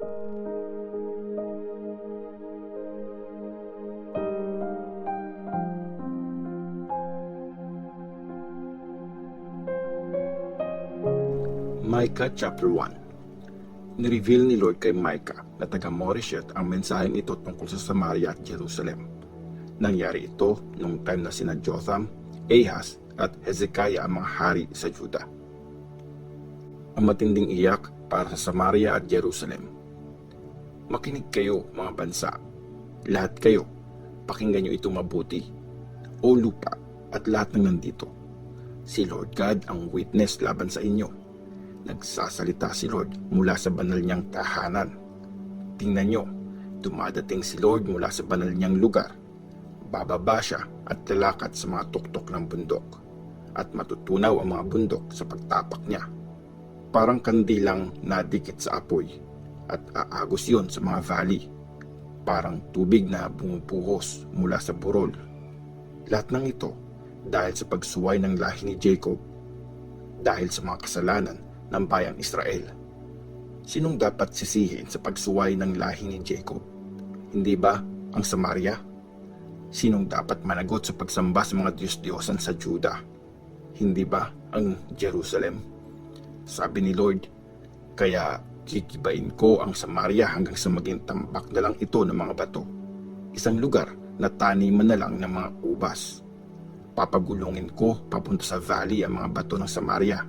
Micah chapter 1. Nireveal ni Lord kay Micah na taga Moreshet ang mensaheng ito tungkol sa Samaria at Jerusalem. Nangyari ito noong time na sina Jotham, Ahaz at Hezekiah ang mga hari sa Juda. Ang matinding iyak para sa Samaria at Jerusalem. Makinig kayo, mga bansa. Lahat kayo, pakinggan nyo ito mabuti. O lupa at lahat ng nandito. Si Lord God ang witness laban sa inyo. Nagsasalita si Lord mula sa banal niyang tahanan. Tingnan nyo, dumadating si Lord mula sa banal niyang lugar. Bababa siya at lalakad sa mga tuktok ng bundok. At matutunaw ang mga bundok sa pagtapak niya. Parang kandilang nadikit sa apoy. At aagos yon sa mga valley. Parang tubig na bumubuhos mula sa burol. Lahat ng ito dahil sa pagsuway ng lahi ni Jacob. Dahil sa mga kasalanan ng bayang Israel. Sinong dapat sisihin sa pagsuway ng lahi ni Jacob? Hindi ba ang Samaria? Sinong dapat managot sa pagsamba sa mga Diyos-Diyosan sa Juda? Hindi ba ang Jerusalem? Sabi ni Lord, kaya kikibain ko ang Samaria hanggang sa maging tambak na lang ito ng mga bato. Isang lugar na taniman na lang ng mga ubas. Papagulungin ko papunta sa valley ang mga bato ng Samaria.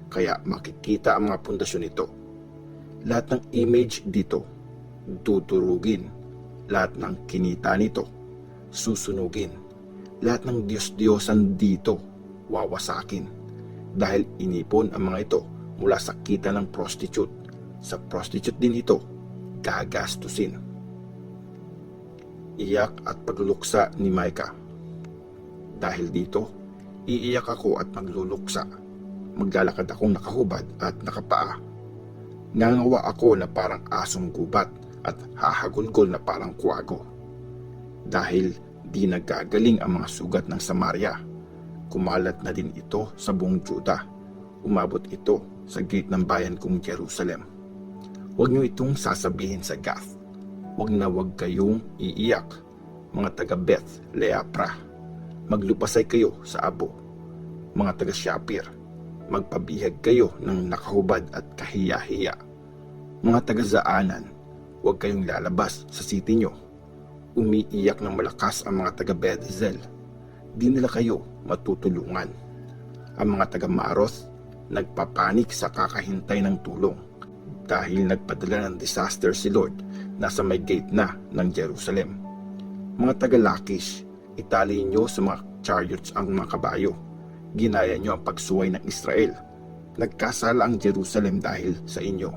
Kaya makikita ang mga pundasyon nito. Lahat ng image dito, tuturugin. Lahat ng kinita nito, susunugin. Lahat ng Diyos-Diyosan dito, wawasakin. Dahil inipon ang mga ito mula sa kita ng prostitute. Sa prostitute din ito, gagastusin. Iyak at pagluluksa ni Micah. Dahil dito, iiyak ako at magluluksa. Maglalakad akong nakahubad at nakapaa. Nangawa ako na parang asong gubat at hahagulgol na parang kuwago. Dahil di nagagaling ang mga sugat ng Samaria, kumalat na din ito sa buong Juda. Umabot ito sa gate ng bayan kong Jerusalem. Huwag niyo itong sasabihin sa Gath. Huwag na huwag kayong iiyak, mga taga Beth Leapra. Maglupasay kayo sa Abo, mga taga Shapir. Magpabihag kayo ng nakahubad at kahiya-hiya. Mga taga-Zaanan, huwag kayong lalabas sa city nyo. Umiiyak ng malakas ang mga taga-Bethzel. Di nila kayo matutulungan. Ang mga taga-Maaroth, nagpapanik sa kakahintay ng tulong. Dahil nagpadala ng disaster si Lord nasa may gate na ng Jerusalem. Mga taga-Lakish, itali nyo sa mga chariots ang mga kabayo. Ginaya nyo ang pagsuway ng Israel. Nagkasala ang Jerusalem dahil sa inyo.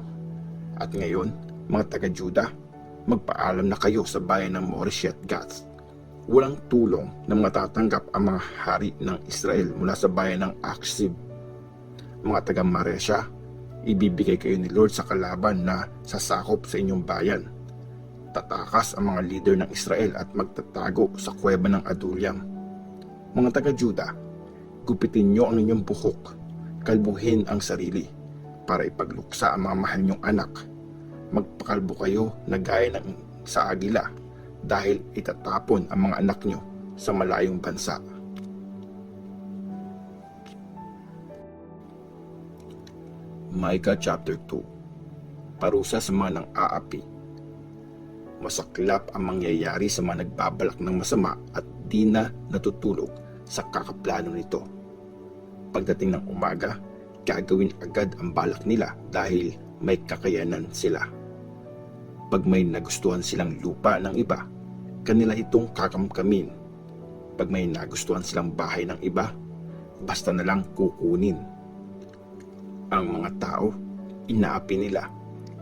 At ngayon, mga taga-Juda, magpaalam na kayo sa bayan ng Moreshet Gath. Walang tulong na matatanggap ang mga hari ng Israel mula sa bayan ng Aksib. Mga taga-Maresha, ibibigay kayo ni Lord sa kalaban na sasakop sa inyong bayan. Tatakas ang mga leader ng Israel at magtatago sa kuweba ng Adulam. Mga taga-Juda, gupitin nyo ang inyong buhok, kalbuhin ang sarili, para ipagluksa ang mga mahal nyong anak. Magpakalbo kayo na gaya ng sa agila, dahil itatapon ang mga anak nyo sa malayong bansa. Micah chapter 2. Parusa sa mga nang-aapi. Masaklap ang mangyayari sa mga nagbabalak ng masama at di na natutulog sa kakaplano nito. Pagdating ng umaga, gagawin agad ang balak nila dahil may kakayanan sila. Pag may nagustuhan silang lupa ng iba, kanila itong kakamkamin. Pag may nagustuhan silang bahay ng iba, basta na lang kukunin. Ang mga tao, inaapi nila,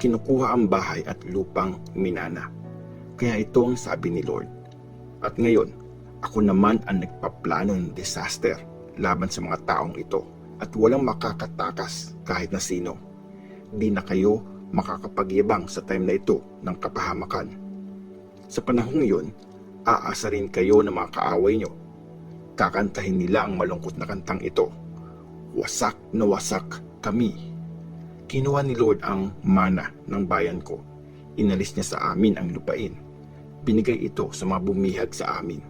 kinukuha ang bahay at lupang minana. Kaya ito ang sabi ni Lord. At ngayon, ako naman ang nagpaplano ng disaster laban sa mga taong ito at walang makakatakas kahit na sino. Di na kayo makakapagyabang sa time na ito ng kapahamakan. Sa panahong iyon, aasarin kayo ng mga kaaway nyo. Kakantahin nila ang malungkot na kantang ito. Wasak na wasak kami. Kinuha ni Lord ang mana ng bayan ko. Inalis niya sa amin ang lupain. Binigay ito sa mga bumihag sa amin.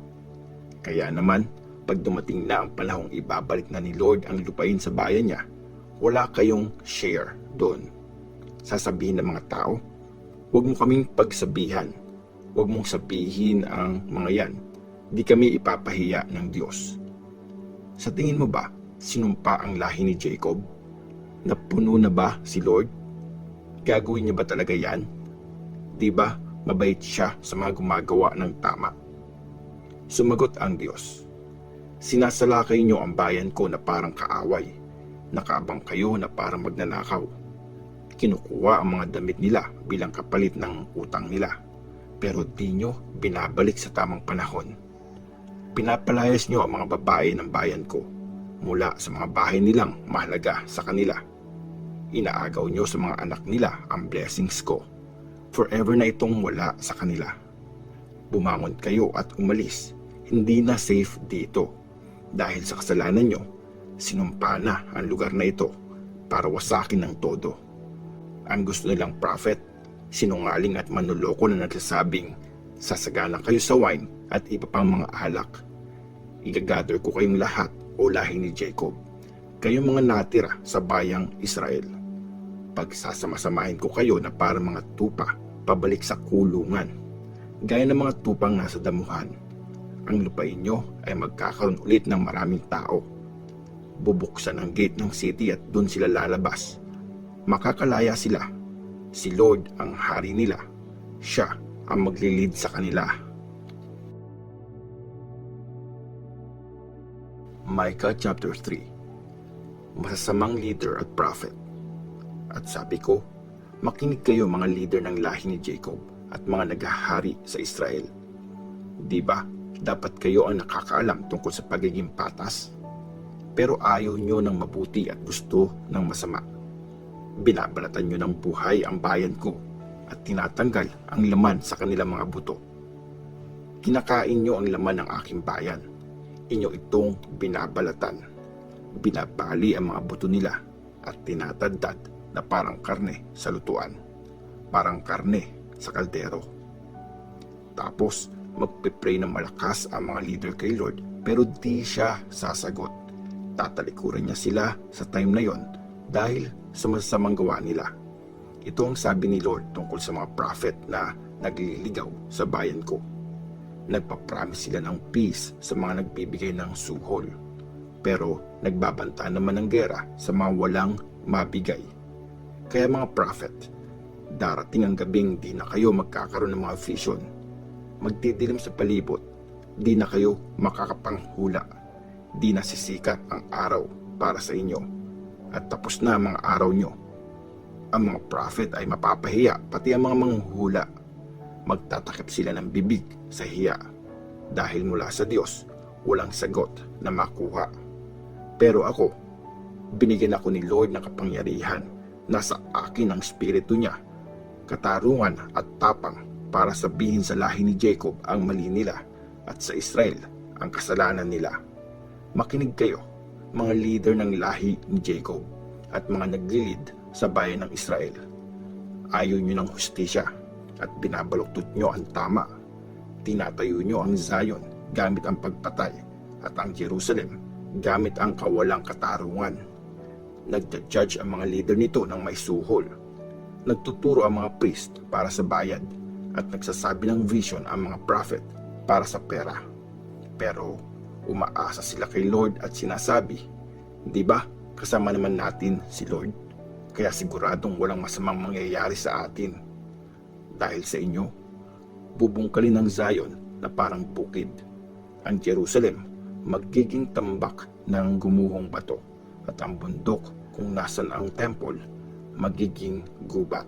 Kaya naman, pag dumating na ang panahong ibabalik na ni Lord ang lupain sa bayan niya, wala kayong share doon. Sasabihin ng mga tao, huwag mo kaming pagsabihan. Huwag mong sabihin ang mga yan. Di kami ipapahiya ng Diyos. Sa tingin mo ba, sinumpa ang lahi ni Jacob? Napuno na ba si Lord? Gagawin niya ba talaga yan? Di ba mabait siya sa mga gumagawa ng tama? Sumagot ang Diyos, sinasalakay niyo ang bayan ko na parang kaaway. Nakaabang kayo na parang magnanakaw. Kinukuha ang mga damit nila bilang kapalit ng utang nila. Pero di nyo binabalik sa tamang panahon. Pinapalayas nyo ang mga babae ng bayan ko mula sa mga bahay nilang mahalaga sa kanila. Inaagaw nyo sa mga anak nila ang blessings ko. Forever na itong wala sa kanila. Bumangon kayo at umalis. Hindi na safe dito. Dahil sa kasalanan nyo, sinumpa na ang lugar na ito para wasakin ng todo. Ang gusto nilang prophet, sinungaling at manloloko na nagsasabing, sasagana kayo sa wine at iba pang mga alak. Igagather ko kayong lahat o lahi ni Jacob, kayong mga natira sa bayang Israel. Pagsasamasamahin ko kayo na parang mga tupa pabalik sa kulungan, gaya ng mga tupang nasa damuhan. Ang lupain nyo ay magkakaroon ulit ng maraming tao. Bubuksan ang gate ng city at doon sila lalabas. Makakalaya sila. Si Lord ang hari nila. Siya ang maglilid sa kanila. Micah chapter 3. Masasamang leader at prophet. At sabi ko, makinig kayo mga leader ng lahi ni Jacob at mga naghahari sa Israel. Di ba, dapat kayo ang nakakaalam tungkol sa pagiging patas? Pero ayaw nyo ng mabuti at gusto ng masama. Binabalatan nyo ng buhay ang bayan ko at tinatanggal ang laman sa kanilang mga buto. Kinakain nyo ang laman ng aking bayan. Inyo itong binabalatan. Binabali ang mga buto nila at tinatadtad na parang karne sa lutuan. Parang karne sa kaldero. Tapos, magpipray ng malakas ang mga leader kay Lord pero di siya sasagot. Tatalikuran niya sila sa time na yon dahil sa masasamang gawa nila. Ito ang sabi ni Lord tungkol sa mga prophet na nagliligaw sa bayan ko. Nagpapromise sila ng peace sa mga nagbibigay ng suhol, pero nagbabanta naman ng gera sa mga walang mabigay. Kaya mga prophet, darating ang gabing di na kayo magkakaroon ng mga vision. Magdidilim sa palibot, di na kayo makakapanghula. Di na sisikat ang araw para sa inyo. At tapos na ang mga araw nyo. Ang mga prophet ay mapapahiya, pati ang mga manghuhula. Magtatakip sila ng bibig sa hiya. Dahil mula sa Diyos, walang sagot na makuha. Pero ako, binigyan ako ni Lord ng kapangyarihan. Nasa akin ang spirito niya, katarungan at tapang para sabihin sa lahi ni Jacob ang mali nila at sa Israel ang kasalanan nila. Makinig kayo, mga leader ng lahi ni Jacob at mga naglilid sa bayan ng Israel. Ayaw nyo ng hustisya at binabaluktot nyo ang tama. Tinatayo nyo ang Zion gamit ang pagpatay at ang Jerusalem gamit ang kawalang katarungan. Nagja-judge ang mga leader nito ng may suhol. Nagtuturo ang mga priest para sa bayad at nagsasabi ng vision ang mga prophet para sa pera. Pero umaasa sila kay Lord at sinasabi, di ba kasama naman natin si Lord? Kaya siguradong walang masamang mangyayari sa atin. Dahil sa inyo, bubungkalin ng Zion na parang bukid. Ang Jerusalem magiging tambak ng gumuhong bato at ang bundok kung nasan ang temple magiging gubat.